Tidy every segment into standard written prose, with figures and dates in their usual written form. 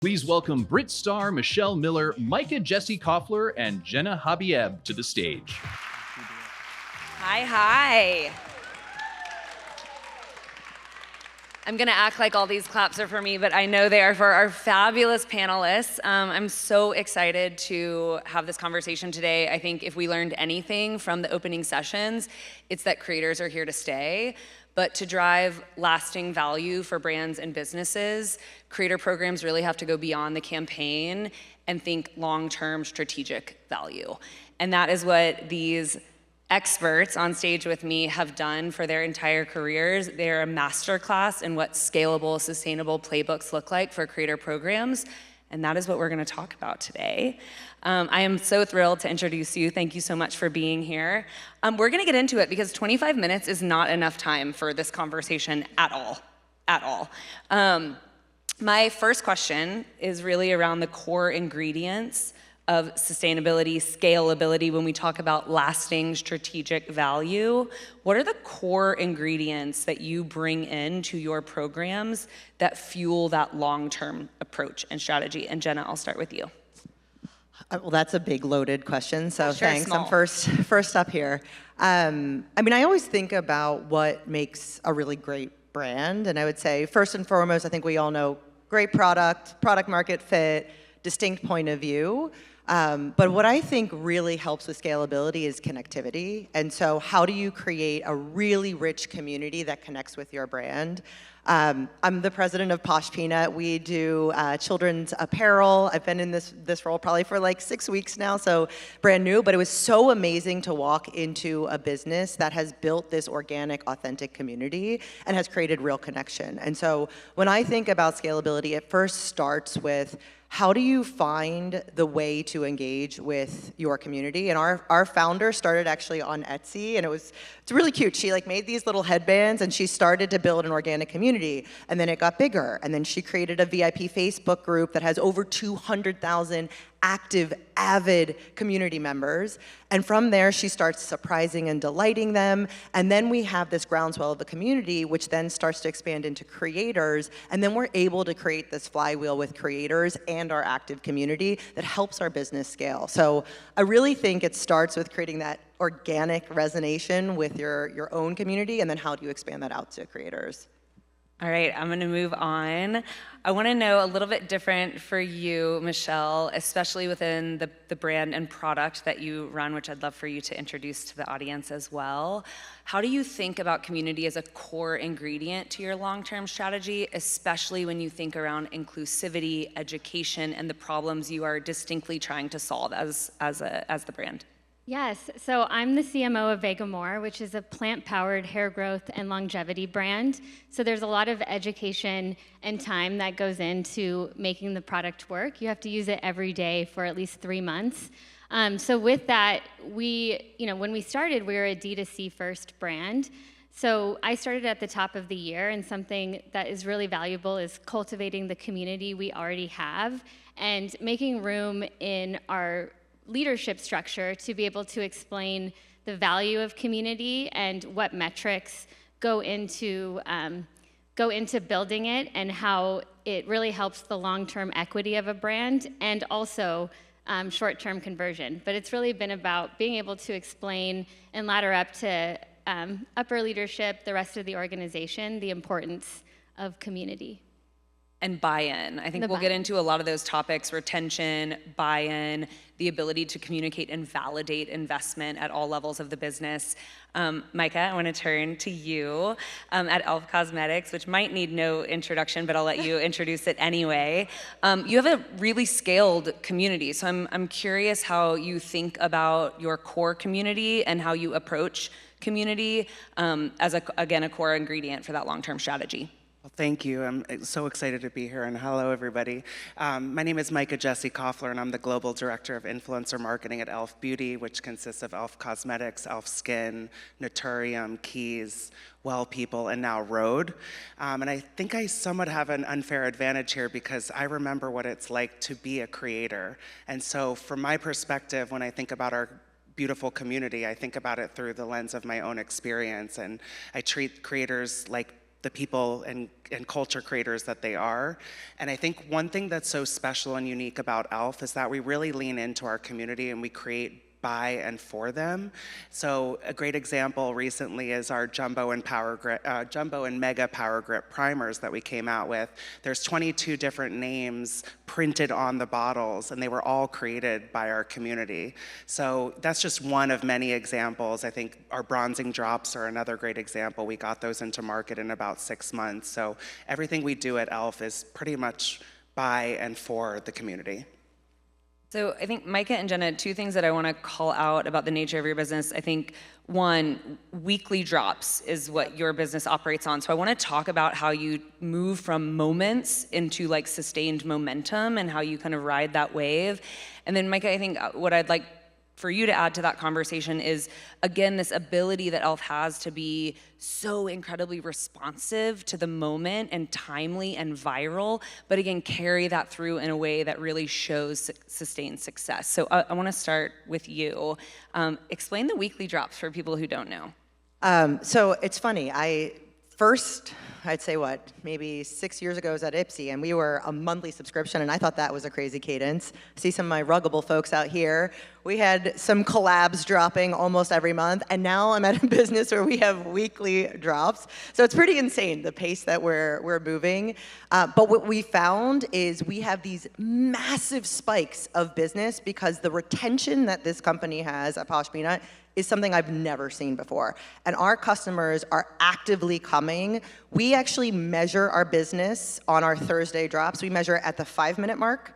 Please welcome Brit star Michelle Miller, Micah Koffler, and Jenna Habayeb to the stage. Hi. I'm gonna act like all these claps are for me, but I know they are for our fabulous panelists. I'm so excited to have this conversation today. I think if we learned anything from the opening sessions, it's that creators are here to stay. But to drive lasting value for brands and businesses, creator programs really have to go beyond the campaign and think long-term strategic value. And that is what these experts on stage with me have done for their entire careers. They're a masterclass in what scalable, sustainable playbooks look like for creator programs. And that is what we're gonna talk about today. I am so thrilled to introduce you. Thank you so much for being here. We're gonna get into it because 25 minutes is not enough time for this conversation at all. My first question is really around the core ingredients of sustainability, scalability, when we talk about lasting strategic value. What are the core ingredients that you bring into your programs that fuel that long-term approach and strategy? And Jenna, I'll start with you. Well, that's a big loaded question, so Sure, thanks. small. I'm first up here. I always think about what makes a really great brand, and I would say first and foremost, I think we all know great product market fit, distinct point of view. But what I think really helps with scalability is connectivity. And so how do you create a really rich community that connects with your brand? I'm the president of Posh Peanut. We do children's apparel. I've been in this role probably for like 6 weeks now, so brand new, but it was so amazing to walk into a business that has built this organic, authentic community and has created real connection. And so when I think about scalability, it first starts with how do you find the way to engage with your community? And our founder started actually on Etsy, and it's really cute. She made these little headbands, and she started to build an organic community, and then it got bigger. And then she created a VIP Facebook group that has over 200,000 active, avid community members. And from there, she starts surprising and delighting them. And then we have this groundswell of the community, which then starts to expand into creators. And then we're able to create this flywheel with creators and our active community that helps our business scale. So I really think it starts with creating that organic resonation with your own community, and then how do you expand that out to creators? All right, I'm gonna move on. I wanna know a little bit different for you, Michelle, especially within the brand and product that you run, which I'd love for you to introduce to the audience as well. How do you think about community as a core ingredient to your long-term strategy, especially when you think around inclusivity, education, and the problems you are distinctly trying to solve as the brand? Yes, so I'm the CMO of Vegamour, which is a plant-powered hair growth and longevity brand. So there's a lot of education and time that goes into making the product work. You have to use it every day for at least 3 months. So with that, when we started, we were a D2C first brand. So I started at the top of the year, and something that is really valuable is cultivating the community we already have and making room in our leadership structure to be able to explain the value of community and what metrics go into building it and how it really helps the long-term equity of a brand and also short-term conversion. But it's really been about being able to explain and ladder up to upper leadership, the rest of the organization, the importance of community. And buy-in. I think we'll get into a lot of those topics: retention, buy-in, the ability to communicate and validate investment at all levels of the business. Micah, I want to turn to you at e.l.f. Cosmetics, which might need no introduction, but I'll let you introduce it anyway. You have a really scaled community, so I'm curious how you think about your core community and how you approach community as, again, a core ingredient for that long-term strategy. Well, thank you. I'm so excited to be here, and hello, everybody. My name is Micah Koffler, and I'm the Global Director of Influencer Marketing at e.l.f. Beauty, which consists of e.l.f. Cosmetics, e.l.f. Skin, Naturium, Keys, Well People, and now Rhode. And I think I somewhat have an unfair advantage here because I remember what it's like to be a creator. And so from my perspective, when I think about our beautiful community, I think about it through the lens of my own experience, and I treat creators like the people and culture creators that they are. And I think one thing that's so special and unique about e.l.f. is that we really lean into our community and we create by and for them. So a great example recently is our Jumbo and Mega Power Grip primers that we came out with. There's 22 different names printed on the bottles, and they were all created by our community. So that's just one of many examples. I think our bronzing drops are another great example. We got those into market in about 6 months. So everything we do at e.l.f. is pretty much by and for the community. So I think Micah and Jenna, two things that I want to call out about the nature of your business. I think one, weekly drops is what your business operates on. So I want to talk about how you move from moments into like sustained momentum and how you kind of ride that wave. And then Micah, I think what I'd like for you to add to that conversation is, again, this ability that e.l.f. has to be so incredibly responsive to the moment and timely and viral, but again, carry that through in a way that really shows sustained success. So I want to start with you. Explain the weekly drops for people who don't know. So it's funny. I'd say maybe 6 years ago I was at Ipsy, and we were a monthly subscription, and I thought that was a crazy cadence. See some of my Ruggable folks out here. We had some collabs dropping almost every month, and now I'm at a business where we have weekly drops. So it's pretty insane, the pace that we're moving. But what we found is we have these massive spikes of business because the retention that this company has at Posh Peanut is something I've never seen before. And our customers are actively coming. We actually measure our business on our Thursday drops. We measure it at the 5-minute mark,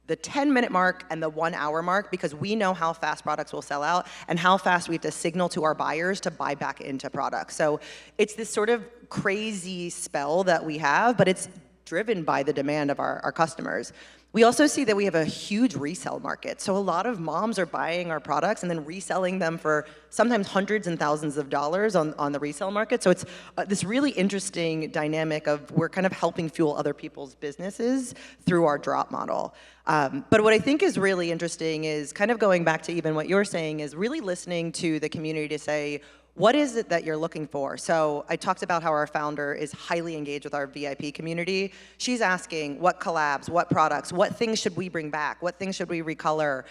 the 10-minute mark, and the 1-hour mark, because we know how fast products will sell out and how fast we have to signal to our buyers to buy back into products. So it's this sort of crazy spell that we have, but it's driven by the demand of our customers. We also see that we have a huge resale market. So a lot of moms are buying our products and then reselling them for sometimes hundreds and thousands of dollars on the resale market. So it's this really interesting dynamic of we're kind of helping fuel other people's businesses through our drop model. But what I think is really interesting is kind of going back to even what you're saying is really listening to the community to say, what is it that you're looking for? So I talked about how our founder is highly engaged with our VIP community. She's asking what collabs, what products, what things should we bring back? What things should we recolor?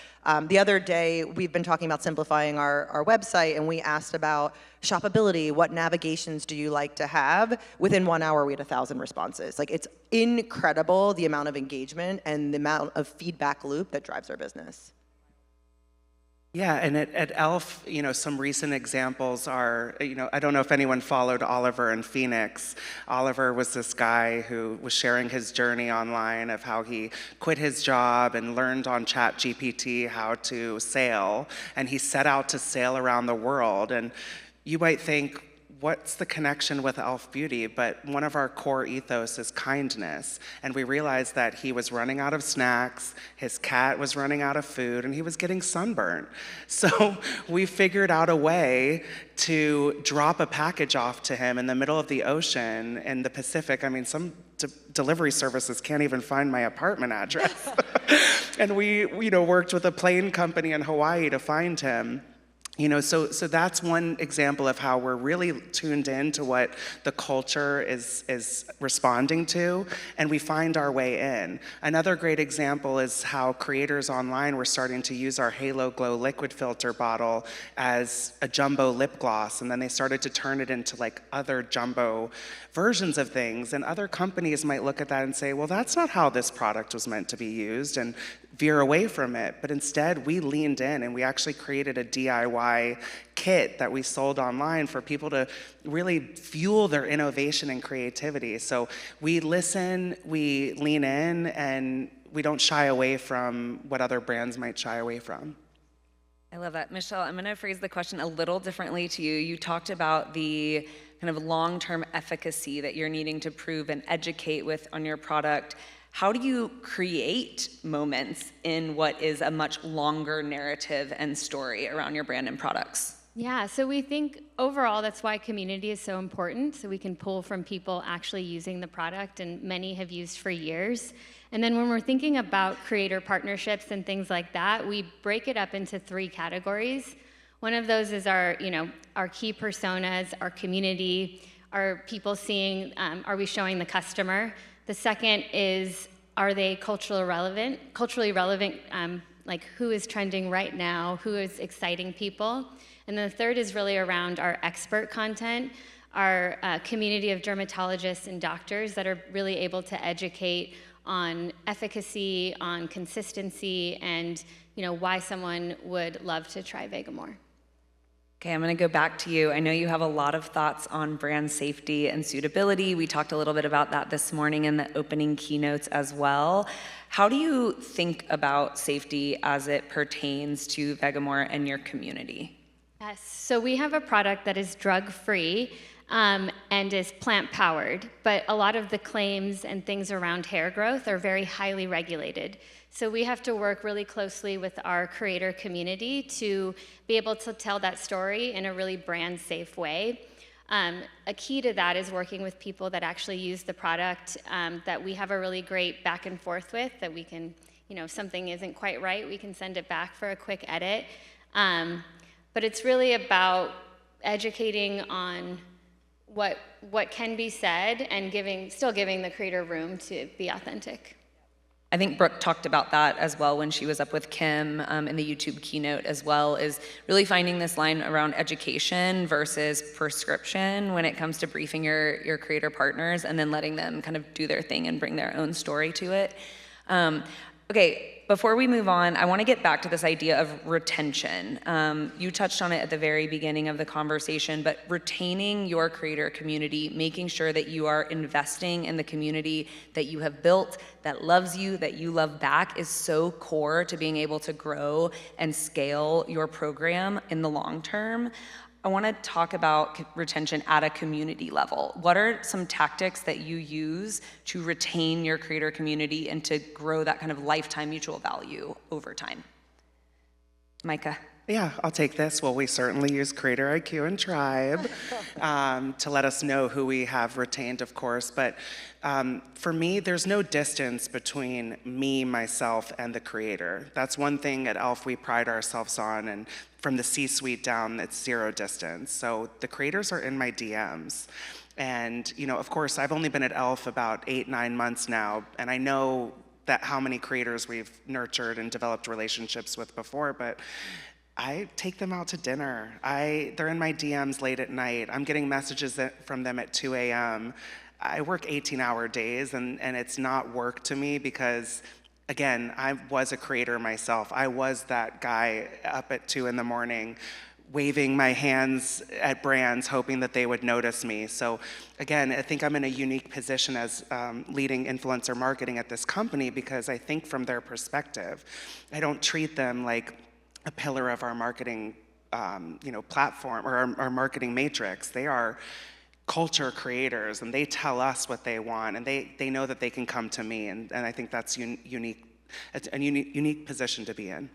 The other day, we've been talking about simplifying our website, and we asked about shoppability. What navigations do you like to have? Within 1 hour, we had 1,000 responses. Like, it's incredible the amount of engagement and the amount of feedback loop that drives our business. Yeah, and at e.l.f., some recent examples are, I don't know if anyone followed Oliver in Phoenix. Oliver was this guy who was sharing his journey online of how he quit his job and learned on ChatGPT how to sail, and he set out to sail around the world. And you might think, what's the connection with e.l.f. Beauty? But one of our core ethos is kindness. And we realized that he was running out of snacks, his cat was running out of food, and he was getting sunburned. So we figured out a way to drop a package off to him in the middle of the ocean in the Pacific. I mean, some delivery services can't even find my apartment address. And we worked with a plane company in Hawaii to find him. So that's one example of how we're really tuned in to what the culture is responding to, and we find our way in. Another great example is how creators online were starting to use our Halo Glow liquid filter bottle as a jumbo lip gloss, and then they started to turn it into like other jumbo versions of things, and other companies might look at that and say, well, that's not how this product was meant to be used, and veer away from it. But instead, we leaned in and we actually created a DIY kit that we sold online for people to really fuel their innovation and creativity. So we listen, we lean in, and we don't shy away from what other brands might shy away from. I love that. Michelle, I'm going to phrase the question a little differently to you. You talked about the kind of long-term efficacy that you're needing to prove and educate with on your product. How do you create moments in what is a much longer narrative and story around your brand and products? Yeah, so we think overall that's why community is so important, so we can pull from people actually using the product, and many have used for years. And then when we're thinking about creator partnerships and things like that, we break it up into 3 categories. One of those is our key personas, our community, are people seeing, are we showing the customer? The second is, are they culturally relevant, like who is trending right now, who is exciting people? And then the third is really around our expert content, our community of dermatologists and doctors that are really able to educate on efficacy, on consistency, and why someone would love to try Vegamour. Okay, I'm gonna go back to you. I know you have a lot of thoughts on brand safety and suitability. We talked a little bit about that this morning in the opening keynotes as well. How do you think about safety as it pertains to Vegamour and your community? Yes, so we have a product that is drug-free and is plant-powered, but a lot of the claims and things around hair growth are very highly regulated. So we have to work really closely with our creator community to be able to tell that story in a really brand-safe way. A key to that is working with people that actually use the product, that we have a really great back and forth with, that we can, if something isn't quite right, we can send it back for a quick edit. But it's really about educating on what can be said and still giving the creator room to be authentic. I think Brooke talked about that as well when she was up with Kim in the YouTube keynote as well, is really finding this line around education versus prescription when it comes to briefing your creator partners and then letting them kind of do their thing and bring their own story to it. Okay, before we move on, I want to get back to this idea of retention. You touched on it at the very beginning of the conversation, but retaining your creator community, making sure that you are investing in the community that you have built, that loves you, that you love back, is so core to being able to grow and scale your program in the long term. I want to talk about retention at a community level. What are some tactics that you use to retain your creator community and to grow that kind of lifetime mutual value over time? Micah. Yeah, I'll take this. Well, we certainly use CreatorIQ and Tribe to let us know who we have retained, of course. But for me, there's no distance between me, myself, and the creator. That's one thing at e.l.f. we pride ourselves on, and from the C-suite down, it's zero distance. So the creators are in my DMs. And, of course, I've only been at e.l.f. about 8-9 months now, and I know that how many creators we've nurtured and developed relationships with before, but I take them out to dinner. They're in my DMs late at night. I'm getting messages from them at 2 a.m. I work 18-hour days, and it's not work to me because, again, I was a creator myself. I was that guy up at 2 in the morning waving my hands at brands hoping that they would notice me. So again, I think I'm in a unique position as leading influencer marketing at this company because I think from their perspective. I don't treat them like a pillar of our marketing platform or our marketing matrix. They are culture creators, and they tell us what they want, and they know that they can come to me, and I think that's unique. It's a unique position to be in.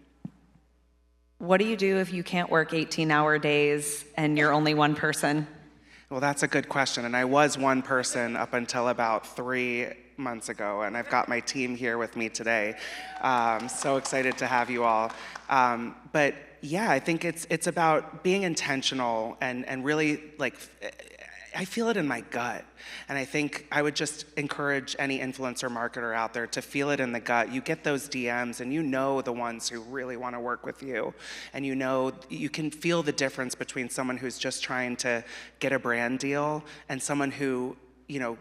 What do you do if you can't work 18-hour days and you're only one person? Well, that's a good question, and I was one person up until about 3 months ago, and I've got my team here with me today. So excited to have you all. But yeah, I think it's about being intentional and really I feel it in my gut. And I think I would just encourage any influencer marketer out there to feel it in the gut. You get those DMs and you know the ones who really want to work with you. And you can feel the difference between someone who's just trying to get a brand deal and someone who,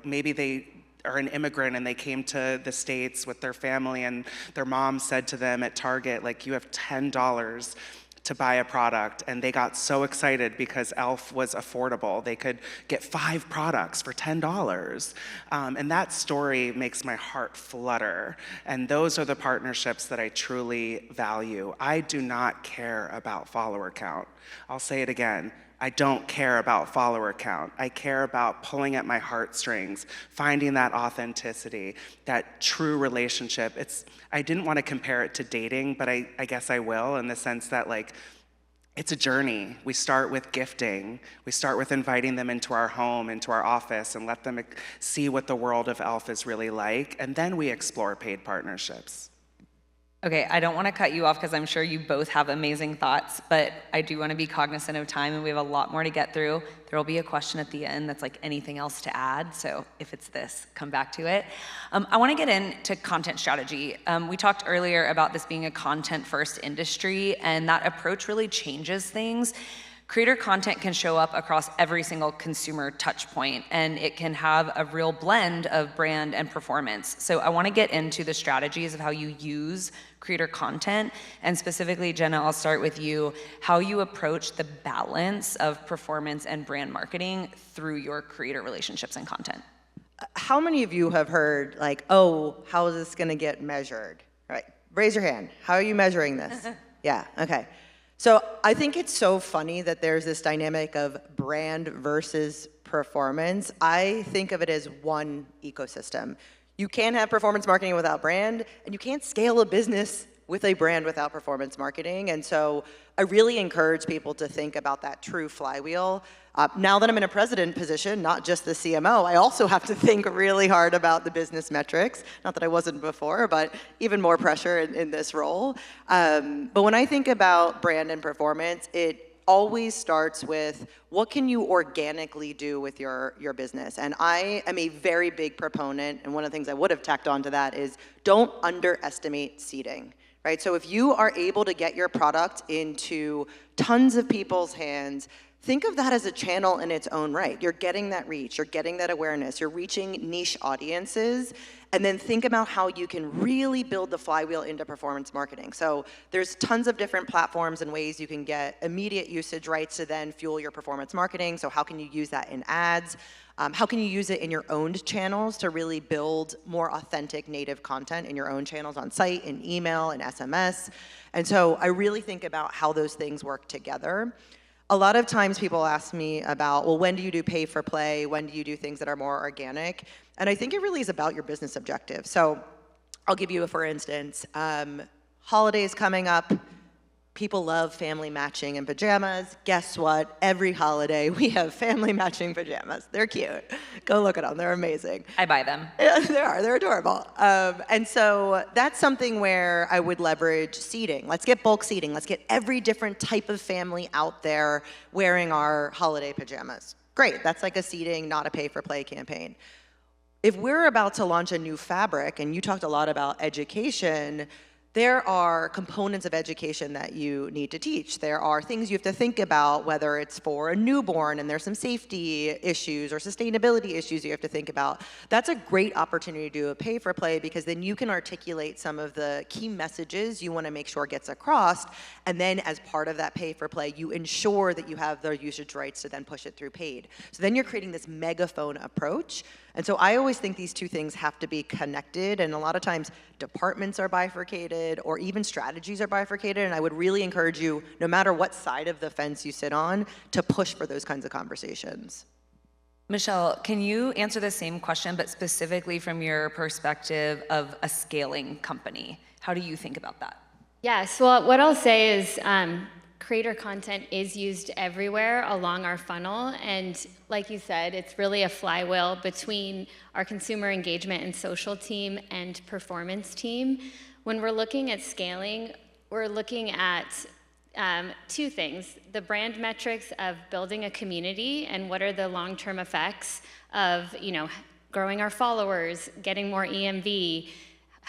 maybe they are an immigrant and they came to the States with their family and their mom said to them at Target, you have $10 to buy a product, and they got so excited because e.l.f. was affordable. They could get 5 products for $10. And that story makes my heart flutter. And those are the partnerships that I truly value. I do not care about follower count. I'll say it again. I don't care about follower count. I care about pulling at my heartstrings, finding that authenticity, that true relationship. I didn't want to compare it to dating, but I guess I will, in the sense that it's a journey. We start with gifting. We start with inviting them into our home, into our office, and let them see what the world of e.l.f. is really like, and then we explore paid partnerships. Okay, I don't want to cut you off because I'm sure you both have amazing thoughts, but I do want to be cognizant of time and we have a lot more to get through. There will be a question at the end that's like anything else to add, so if it's this, come back to it. I want to get into content strategy. We talked earlier about this being a content-first industry, and that approach really changes things. Creator content can show up across every single consumer touch point, and it can have a real blend of brand and performance. So I want to get into the strategies of how you use creator content, and specifically, Jenna, I'll start with you, how you approach the balance of performance and brand marketing through your creator relationships and content. How many of you have heard, like, oh, how is this going to get measured? All right, raise your hand. How are you measuring this? Yeah, okay. So I think it's so funny that there's this dynamic of brand versus performance. I think of it as one ecosystem. You can't have performance marketing without brand, and you can't scale a business with a brand without performance marketing. And so I really encourage people to think about that true flywheel. Now that I'm in a president position, not just the CMO, I also have to think really hard about the business metrics. Not that I wasn't before, but even more pressure in this role. But when I think about brand and performance, it always starts with what can you organically do with your business? And I am a very big proponent, and one of the things I would have tacked onto that is don't underestimate seeding. Right? So if you are able to get your product into tons of people's hands, think of that as a channel in its own right. You're getting that reach, you're getting that awareness, you're reaching niche audiences, and then think about how you can really build the flywheel into performance marketing. So there's tons of different platforms and ways you can get immediate usage rights to then fuel your performance marketing. So how can you use that in ads? How can you use it in your owned channels to really build more authentic native content in your own channels on site, in email, and SMS? And so I really think about how those things work together. A lot of times people ask me about, well, when do you do pay for play? When do you do things that are more organic? And I think it really is about your business objective. So I'll give you a for instance. Holidays coming up. People love family matching in pajamas. Guess what? Every holiday we have family matching pajamas. They're cute. Go look at them. They're amazing. I buy them. Yeah, they are. They're adorable. And so that's something where I would leverage seeding. Let's get bulk seeding. Let's get every different type of family out there wearing our holiday pajamas. Great. That's like a seeding, not a pay-for-play campaign. If we're about to launch a new fabric, and you talked a lot about education, there are components of education that you need to teach. There are things you have to think about, whether it's for a newborn and there's some safety issues or sustainability issues you have to think about. That's a great opportunity to do a pay for play because then you can articulate some of the key messages you want to make sure gets across. And then as part of that pay for play, you ensure that you have the usage rights to then push it through paid. So then you're creating this megaphone approach. And so I always think these two things have to be connected, and a lot of times departments are bifurcated or even strategies are bifurcated, and I would really encourage you, no matter what side of the fence you sit on, to push for those kinds of conversations. Michelle, can you answer the same question, but specifically from your perspective of a scaling company? How do you think about that? Yes, well, what I'll say is creator content is used everywhere along our funnel, and like you said, it's really a flywheel between our consumer engagement and social team and performance team. When we're looking at scaling, we're looking at two things: the brand metrics of building a community and what are the long-term effects of, growing our followers, getting more EMV.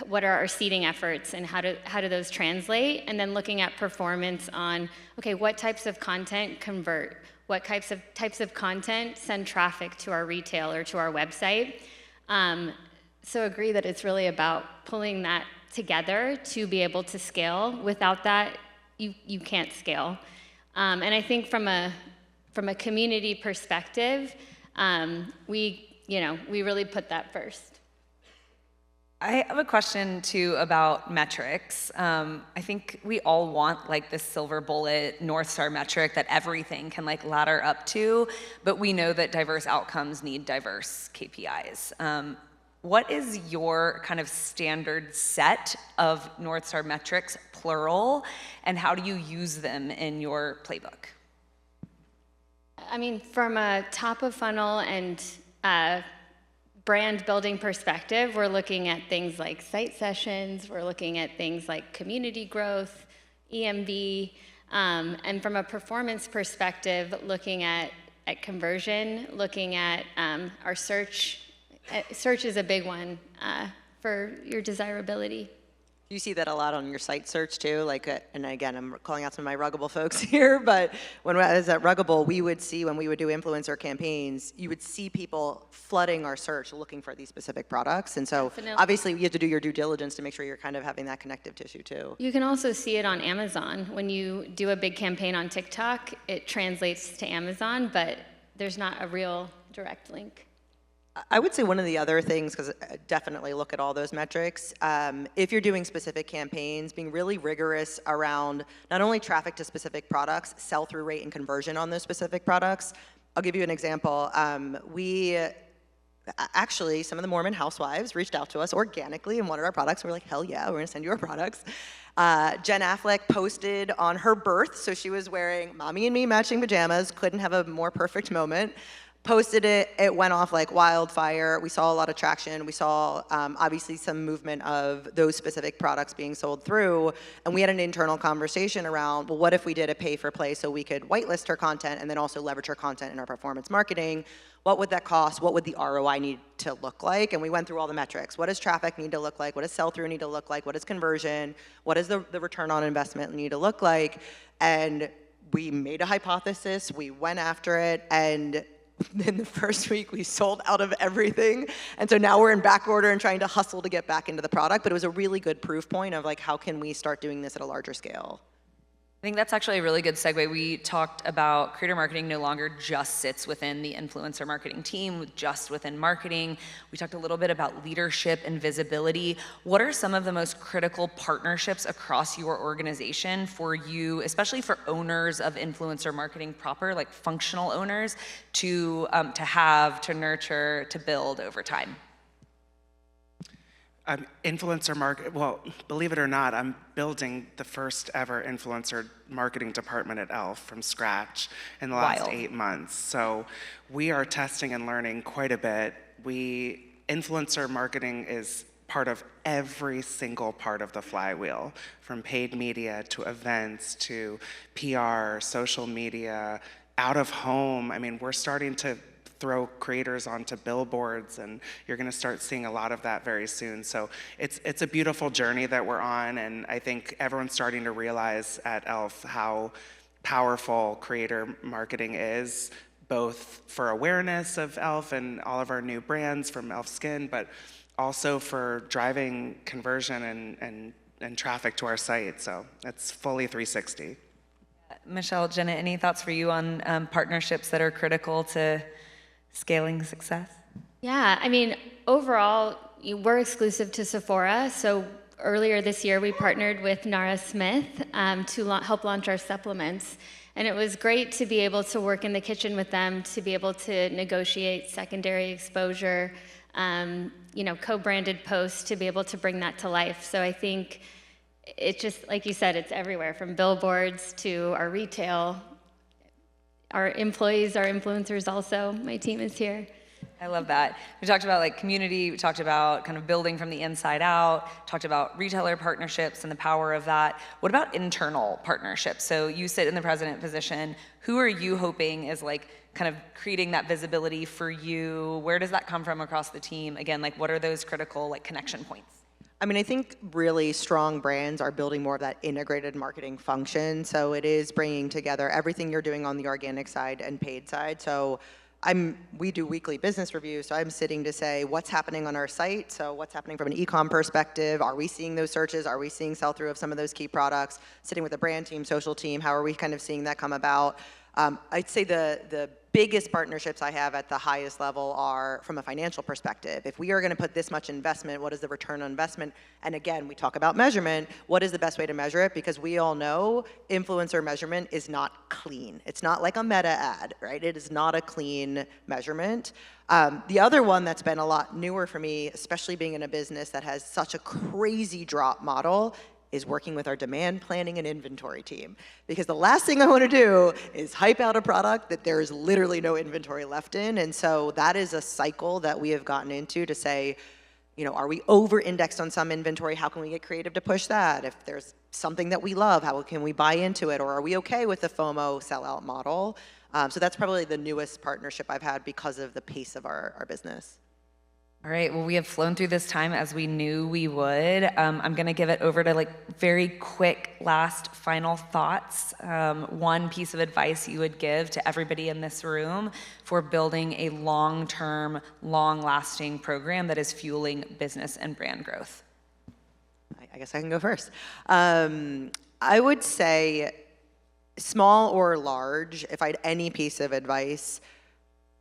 What are our seeding efforts and how do those translate? And then looking at performance on, okay, what types of content convert? What types of content send traffic to our retail or to our website? So agree that it's really about pulling that together to be able to scale. Without that, you can't scale. And I think from a community perspective, we really put that first. I have a question too about metrics. I think we all want like this silver bullet North Star metric that everything can like ladder up to, but we know that diverse outcomes need diverse KPIs. What is your kind of standard set of North Star metrics, plural, and how do you use them in your playbook? I mean, from a top of funnel and brand building perspective, we're looking at things like site sessions, we're looking at things like community growth, EMV, and from a performance perspective, looking at conversion, looking at our search. Search is a big one for your desirability. You see that a lot on your site search too, like, and again, I'm calling out some of my Ruggable folks here, but when I was at Ruggable, we would see when we would do influencer campaigns, you would see people flooding our search looking for these specific products. And so Definitely. obviously you have to do your due diligence to make sure you're kind of having that connective tissue too. You can also see it on Amazon. When you do a big campaign on TikTok, it translates to Amazon, but there's not a real direct link. I would say one of the other things, because definitely look at all those metrics, if you're doing specific campaigns, being really rigorous around not only traffic to specific products, sell-through rate and conversion on those specific products. I'll give you an example. Actually, some of the Mormon housewives reached out to us organically and wanted our products. We're like, hell yeah, we're gonna send you our products. Jen Affleck posted on her birth, so she was wearing mommy and me matching pajamas, couldn't have a more perfect moment. Posted it, it went off like wildfire. We saw a lot of traction. We saw obviously some movement of those specific products being sold through. And we had an internal conversation around, well, what if we did a pay for play so we could whitelist her content and then also leverage her content in our performance marketing? What would that cost? What would the ROI need to look like? And we went through all the metrics. What does traffic need to look like? What does sell-through need to look like? What does conversion? What does the return on investment need to look like? And we made a hypothesis. We went after it. And in the first week, we sold out of everything. And so now we're in back order and trying to hustle to get back into the product. But it was a really good proof point of like, how can we start doing this at a larger scale? I think that's actually a really good segue. We talked about creator marketing no longer just sits within the influencer marketing team, just within marketing. We talked a little bit about leadership and visibility. What are some of the most critical partnerships across your organization for you, especially for owners of influencer marketing proper, like functional owners, to have, to nurture, to build over time? Influencer market, well, believe it or not, I'm building the first ever influencer marketing department at e.l.f. from scratch in the last 8 months. So we are testing and learning quite a bit. Influencer marketing is part of every single part of the flywheel, from paid media to events to PR, social media, out of home. I mean, we're starting to throw creators onto billboards, and you're going to start seeing a lot of that very soon. So it's a beautiful journey that we're on, and I think everyone's starting to realize at e.l.f. how powerful creator marketing is, both for awareness of e.l.f. and all of our new brands from e.l.f. Skin, but also for driving conversion and traffic to our site. So it's fully 360. Michelle, Jenna, any thoughts for you on partnerships that are critical to scaling success? Yeah, I mean, overall, we're exclusive to Sephora. So earlier this year, we partnered with Nara Smith to help launch our supplements. And it was great to be able to work in the kitchen with them, to be able to negotiate secondary exposure, co-branded posts, to be able to bring that to life. So I think it just, like you said, it's everywhere, from billboards to our retail. Our employees are influencers also. My team is here. I love that. We talked about like community, we talked about kind of building from the inside out, talked about retailer partnerships and the power of that. What about internal partnerships? So you sit in the president position. Who are you hoping is like kind of creating that visibility for you? Where does that come from across the team? Again, like what are those critical like connection points? I mean, I think really strong brands are building more of that integrated marketing function. So it is bringing together everything you're doing on the organic side and paid side. So we do weekly business reviews, so I'm sitting to say what's happening on our site. So what's happening from an e-com perspective? Are we seeing those searches? Are we seeing sell-through of some of those key products? Sitting with the brand team, social team, how are we kind of seeing that come about? I'd say the biggest partnerships I have at the highest level are from a financial perspective. If we are going to put this much investment, what is the return on investment? And again, we talk about measurement. What is the best way to measure it? Because we all know influencer measurement is not clean. It's not like a meta ad, right? It is not a clean measurement. The other one that's been a lot newer for me, especially being in a business that has such a crazy drop model, is working with our demand planning and inventory team. Because the last thing I want to do is hype out a product that there is literally no inventory left in. And so that is a cycle that we have gotten into to say, are we over-indexed on some inventory? How can we get creative to push that? If there's something that we love, how can we buy into it? Or are we okay with the FOMO sellout model? So that's probably the newest partnership I've had because of the pace of our business. All right, well, we have flown through this time as we knew we would. I'm gonna give it over to very quick last final thoughts. One piece of advice you would give to everybody in this room for building a long-term, long-lasting program that is fueling business and brand growth. I guess I can go first. I would say small or large, if I had any piece of advice,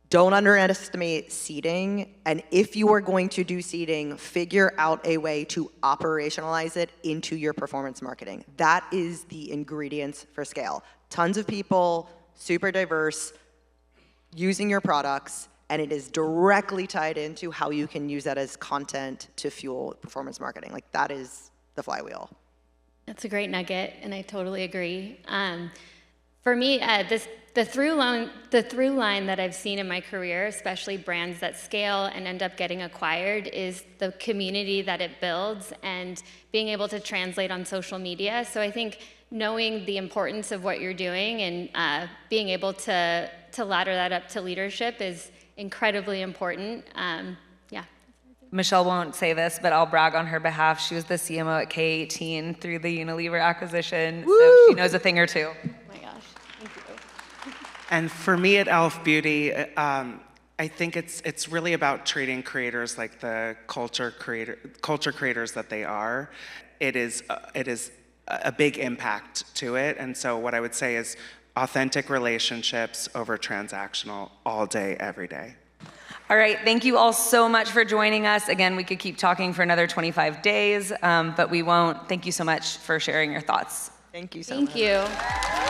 don't underestimate seeding, and if you are going to do seeding, figure out a way to operationalize it into your performance marketing. That is the ingredients for scale. Tons of people, super diverse, using your products, and it is directly tied into how you can use that as content to fuel performance marketing. That is the flywheel. That's a great nugget, and I totally agree. For me, the through line that I've seen in my career, especially brands that scale and end up getting acquired, is the community that it builds and being able to translate on social media. So I think knowing the importance of what you're doing and being able to ladder that up to leadership is incredibly important. Yeah. Michelle won't say this, but I'll brag on her behalf. She was the CMO at K18 through the Unilever acquisition, so she knows a thing or two. And for me at e.l.f. Beauty, I think it's really about treating creators like the culture creators that they are. It is a big impact to it, and so what I would say is authentic relationships over transactional all day, every day. All right, thank you all so much for joining us. Again, we could keep talking for another 25 days, but we won't. Thank you so much for sharing your thoughts. Thank you so much. Thank you.